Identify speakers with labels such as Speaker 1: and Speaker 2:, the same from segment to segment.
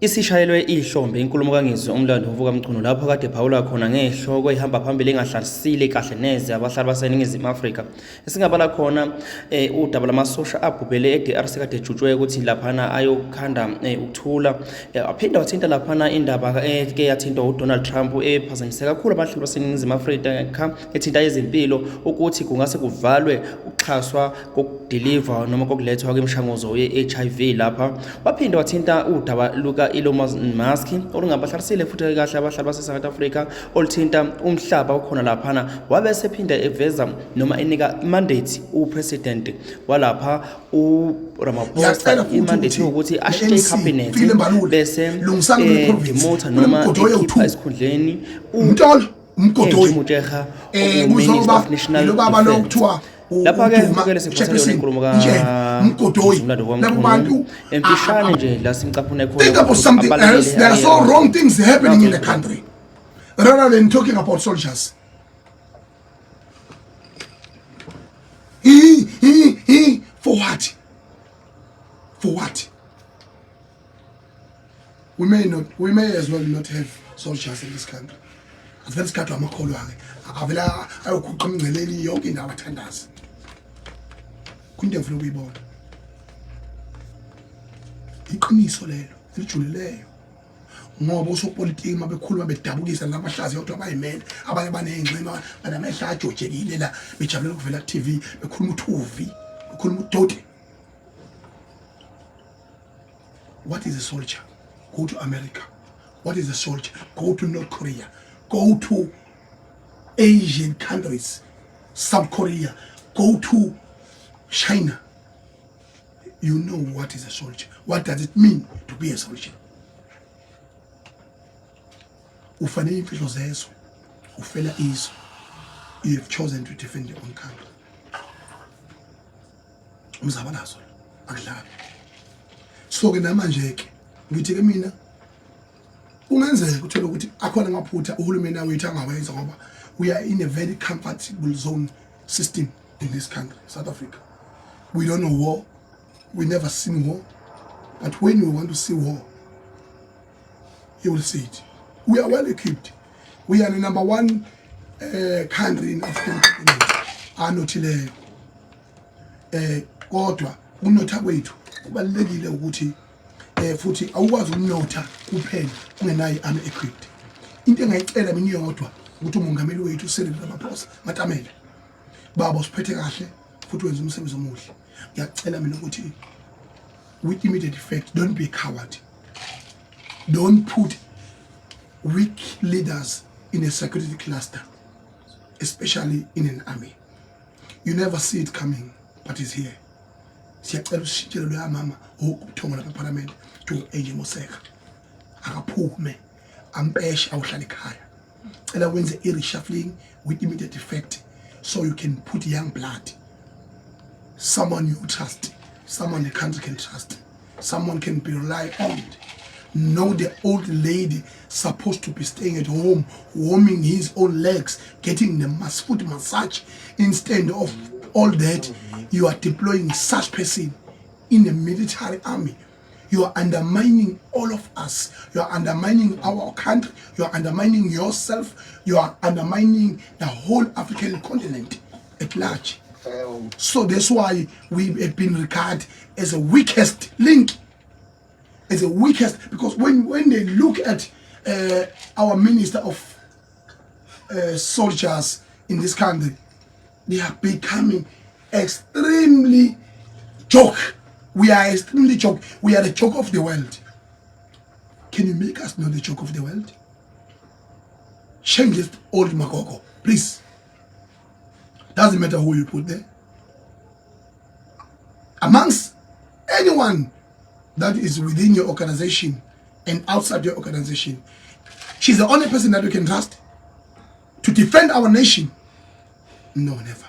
Speaker 1: Isishayelwe ihlombe inkulumo kaNgizwe umlando uvuka mchunu lapho kade phawula khona ngehloko ihamba phambili engahlalisile kahle neze abahlali baseNingizimu Afrika. Esingabala khona udaba lamasosha abhubhele eDRC kade ejutshwe ukuthi laphana ayokhanda ukuthula. Aphinda wathinta laphana indaba ke yathinta uDonald Trump ephazanyise kakhulu abahlali baseNingizimu Afrika ethinta ezempilo ukuthi kungase kuvalwe ukuxhaswa kokudeliver noma kokulethwa kwemishanguzo ye-HIV lapha. Waphinda wathinta udaba luka Elon Musk olungabahlarisile futhi kahle abahlali base-South Africa oluthinta umhlaba okhona laphana. Wabe sephinda eveza noma enika mandate upresident walapha uRamaphosa imandate ukuthi ashite icabinet bese demote noma ekhipha esikhundleni uMgodoyi Minister of National Defense. Lapha-ke kubukele siphathelwe inkulumo
Speaker 2: kaMgodoyi labo bantu
Speaker 1: emfishane nje la simcaphune khona.
Speaker 2: Think about something else. There are so wrong things happening in the country rather than talking about soldiers. For what? For what? We may as well not have soldiers in this country. Avela isikhathi amakholo ake avela ayokhuqa umngceleli yonke indawo athandaza kunto engifuna ukuyibona iqiniso lelo lijulileyo ngoba usopolitiki mabekhuluma bedabukisa labahlazi yodwa abayimele abanye banengcima banamehla ajojekile la bejabulela ukuvela ku TV bekhuluma uthuvi bekhuluma udoti. What is a soldier? Go to America. What is a soldier? Go to North Korea. Go to Asian countries, South Korea, go to China. You know what is a soldier. What does it mean to be a soldier? Ufanele imfihlo zezo, ufela izo. You have chosen to defend your own country. Umzaba nazo, akudlali. So ke namanje ke ngithi ke mina ungenzeka uthola ukuthi akhona amaphutha uhulumeni awethu angawenza ngoba we are in a very comfortable zone system in this country, South Africa. We don't know war. We never seen war. But when we want to see war, you will see it. We are well equipped. We are the number one country in African continent. Anothile kodwa unotha kwethu kubalekile ukuthi futhi awukwazi ukunotha kuphela ungenayo army equipped. Into engayicela mina yodwa ukuthi umongameli wethu Cyril Ramaphosa Matamela baba usiphethe kahle futhi wenza umsebenzi omuhle. Ngiyacela mina ukuthi with immediate effect, don't be a coward. Don't put weak leaders in a security cluster, especially in an army. You never see it coming, but it's here. Siyacela usishintshele lo mama ukuthoma lapha parliament to AJ Moseka akaphume ampeshe awuhlala ekhaya. Cela wenze i-reshuffling with immediate effect so you can put young blood, someone you trust, someone the country can trust, someone can be relied on. No, the old lady supposed to be staying at home, warming his own legs, getting the foot massage. Instead of all that, you are deploying such person in the military army. You are undermining all of us. You are undermining our country. You are undermining yourself. You are undermining the whole African continent at large. So that's why we have been regarded as the weakest link. As the weakest, because when they look at our minister of soldiers in this country, they are becoming extremely joke. We are extremely joke. We are the joke of the world. Can you make us not the joke of the world? Change this old Makoko, please. Doesn't matter who you put there. Amongst anyone that is within your organization and outside your organization, she's the only person that we can trust to defend our nation. No, never.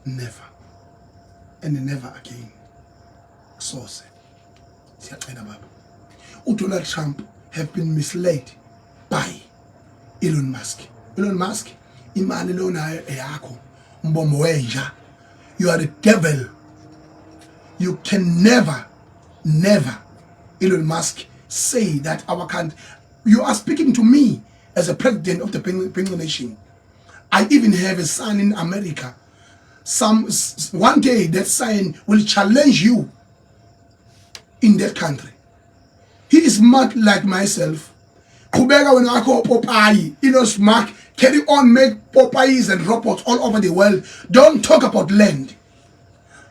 Speaker 2: Never. And never again. So say. Donald Trump have been misled by Elon Musk. Elon Musk, imali lona eyakho, mbombo wenja. You are the devil. You can never, Elon Musk, say that our country, you are speaking to me as a president of the Bengal nation. I even have a son in America. One day that son will challenge you in that country. He is smart like myself. Kubega when I call Popeye, smart, carry on, make Popeyes and robots all over the world. Don't talk about land.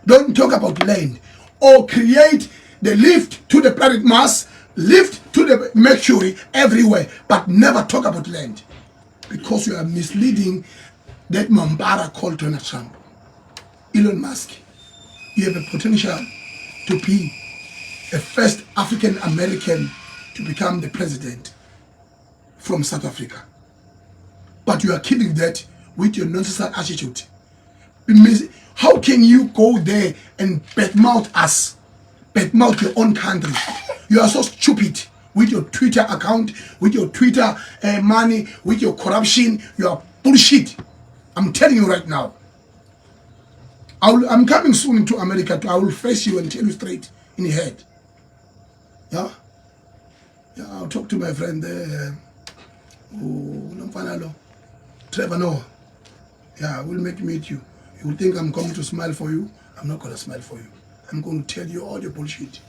Speaker 2: Don't talk about land. Or create the lift to the planet Mars, lift to the Mercury everywhere, but never talk about land. Because you are misleading that Mambara called Donald Trump. Elon Musk, you have a potential to be the first African American to become the president from South Africa. But you are killing that with your nonsense attitude. How can you go there and badmouth us, badmouth your own country? You are so stupid with your Twitter account, with your Twitter money, with your corruption. You are bullshit. I'm telling you right now. I'm coming soon to America. I will face you and tell you straight in the head. Yeah? Yeah, I'll talk to my friend there. Trevor Noah. Yeah, we'll meet you. You will think I'm coming to smile for you. I'm not going to smile for you. I'm going to tell you all the bullshit.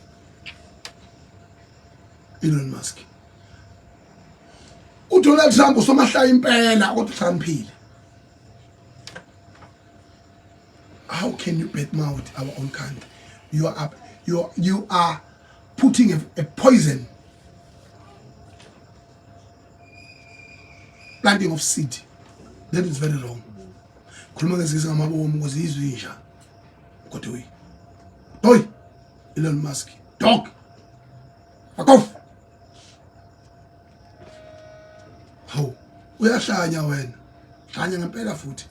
Speaker 2: Elon Musk. Donald Trump usomahla impela kodwa Trumpile. How can you badmouth our own country? You are putting a poison, planting of seed. That is very wrong. Khuluma ngezizwe ngamabomu because izwe inja. Kodwa boy, Elon Musk, dog. Fuck off. How? Uyahlanya wena. Hlanya ngempela futhi.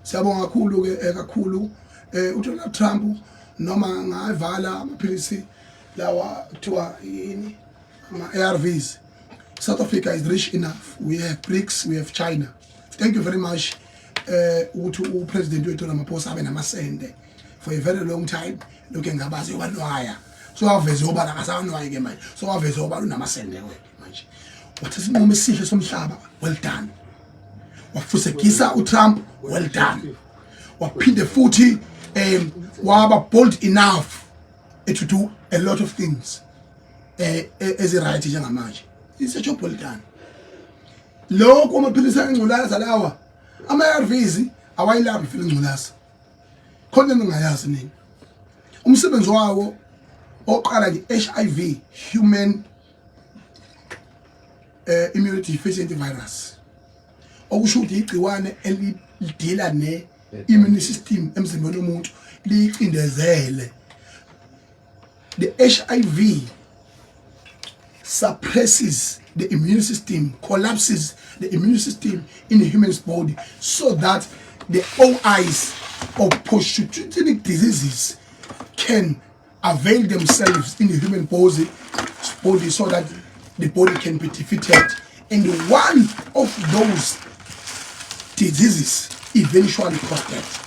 Speaker 2: Siyabonga kakhulu ke kakhulu uDonald Trump noma ngavala amaphilisi lawa kuthiwa yini ama-ARVs. South Africa is rich enough. We have BRICS, we have China. Thank you very much ukuthi upresident wethu Ramaphosa abe namasende for a very long time. Lokho ngabazi yobanwaya. So aveze obala akasanwaye ke manje. So aveze obala unamasende manje. Wathi sinqoma esihle somhlaba, well done. Wafusekisa uTrump, well done. Waphinde futhi waba bold enough to do a lot of things as a right njengamanje. It's a job well done. Lokho amaphilisi angculaza lawa ama-ARVs awayilaphi file ingculaza. Khona ningayazi nini. Umsebenzi wawo oqala nge-HIV, human immunity deficiency virus. Okusho ukuthi igciwane elidila ne-immune system emzimbeni womuntu liqindezele. The HIV suppresses the immune system, collapses the immune system in the human's body so that the OIs of opportunistic diseases can avail themselves in the human body so that the body can be defeated. And one of those diseases eventually cause death.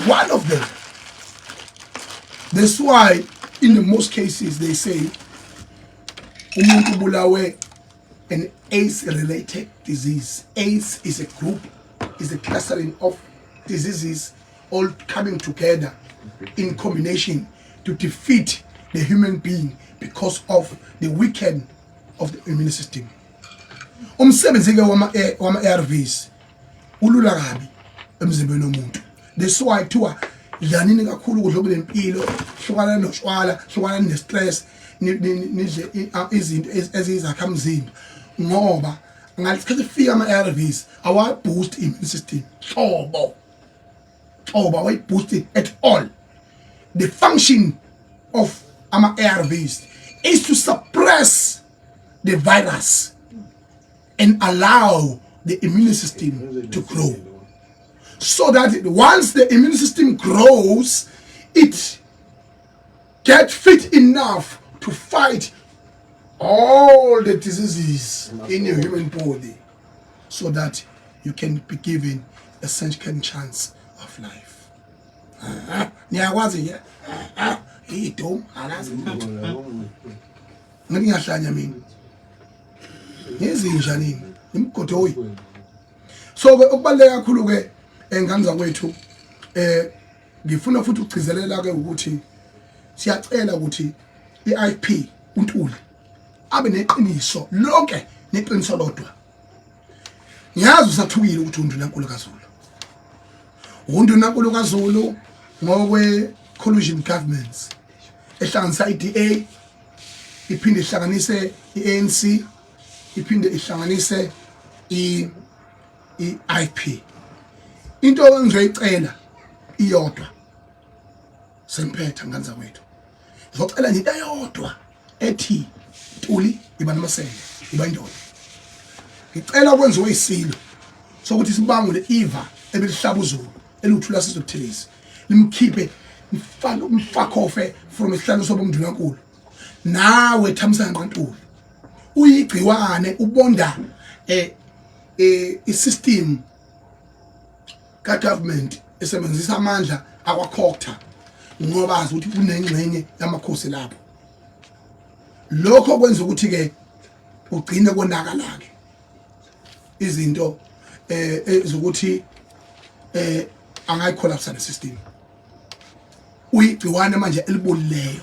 Speaker 2: One of them. That's why in the most cases they say umuntu bulawe an AIDS-related disease. AIDS is a group, is a clustering of diseases all coming together in combination to defeat the human being because of the weaken of the immune system. Umsebenzi ke wama-ARVs ulula kabi emzimbeni womuntu. That's why kuthiwa dlanini kakhulu ukudla okunempilo, hlukana noshwala, hlukana ne-stress, nidle izinto eziyizakhamzimba ngoba ngaleskhathi fika ama-ARVs awa-boost immune system. Hlobo awayi-boost at all. The function of ama-ARVs is to suppress the virus and allow the immune system to grow. So that once the immune system grows, it gets fit enough to fight all the diseases in your human body so that you can be given a second chance of life. Niyakwazi nje? Idom alazi. ngiyahlanya mina ngezinja nini imgodoyi. So ke okubaleka kakhulu ke engane zakwethu ngifuna futhi ukugcizelela ke ukuthi siyacela ukuthi iIP uNtuli abe neqiniso lonke neqiniso lodwa. Ngiyazi usathukile ukuthi uNdunankulu kaZulu. uNdunankulu kaZulu ngokwe collusion governments ehlanganisa iDA iphinde ihlanganise iANC iphinde ihlanganise iIP. Into engizoyicela iyodwa semphetha ngane zakwethu. Ngizocela nje into eyodwa ethi Ntuli iba namasele iba indoda. Ngicela kwenziwe isilo sokuthi sibangule iva ebelihlaba uZulu eluthula sizobuthelezi limkhiphe umfakofe from isihlalo sobuNdunankulu. Nawe Thamsanqa Ntuli uyigciwane ubonda isystem ka government esebenzisa amandla akwakhokta ngoba azi ukuthi kunengxenye yamakhosi lapho. Lokho kwenza ukuthi ke ugcine konakala ke izinto ezokuthi angayicollapse nesystem. Uyigciwane manje elibolileyo.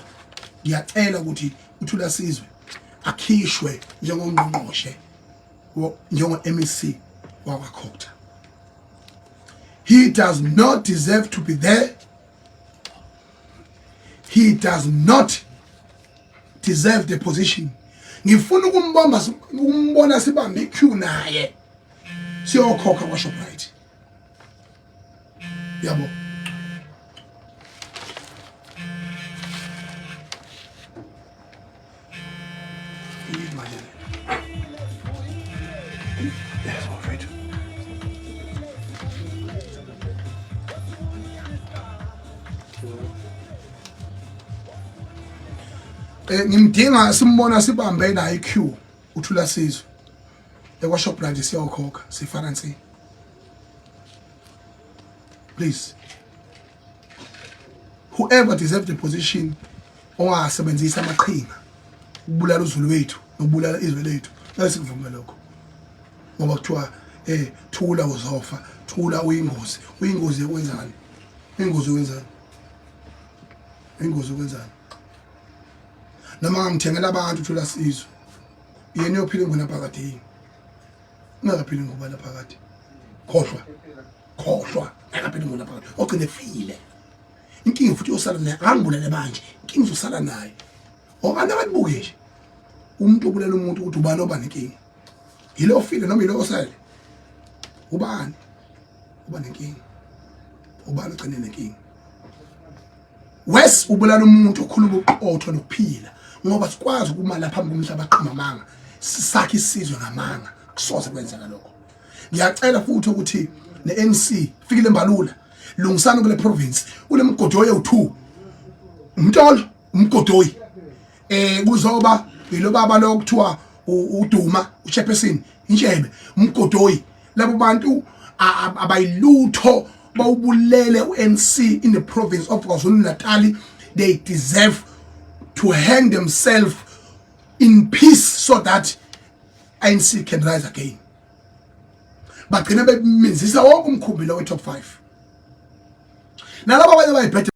Speaker 2: Ngiyacela ukuthi uThula Sizwe akhishwe njengongqongqoshe njengo-MEC wakwakhokta. He does not deserve to be there. He does not deserve the position. Ngifuna ukumbona sibambe iqueue naye siyokhokha kwa Shoprite. Yabo. Ngimdinga simbona sibambe la iqueue uThula Sizwe ekwa Shoprite siyokhokha sifinance. Please, whoever deserves the position ongasebenzisa amaqhinga ukubulala uZulu wethu nokubulala izwe lethu asikuvuma lokho ngoba kuthiwa Thula uzofa, Thula uyingozi. Uyingozi yokwenzani? Ingozi yokwenzani? Ingozi yokwenzani? Noma ngithengela abantu Thula Sizwe yena uyophila ngona phakathi ungaphili ngoba la phakathi khohlwa akaphili ngona phakathi ogcine efile. Inkingi futhi osala naye angibulale manje inkingi uzosala naye okanye ababuke nje umuntu obulela umuntu ukuthi ubani oba nenkingi yilo ofile noma yilo osele ubani nenkingi ubani ugcine nenkingi. Wes ubulala umuntu okhuluma uqotho nokuphila ngoba sikwazi ukumala phambi komhlaba aqhuma amanga sisakhe isizwe ngamanga kusoze kwenzeka lokho. Ngiyacela futhi ukuthi neNC fikile Mbalula lungisana kule province ule mgodoyi u2 umntolo umgodoyi kuzoba yilo baba lo kuthiwa uDuma uChephesini inshebe umgodoyi labo bantu abayilutho bawubulele uNC in the province of KwaZulu-Natal. They deserve to hang themselves in peace so that ANC can rise again. Bagcina bemenzisa wonke umkhumbi lo we top 5 nalabo abanye bayiphethe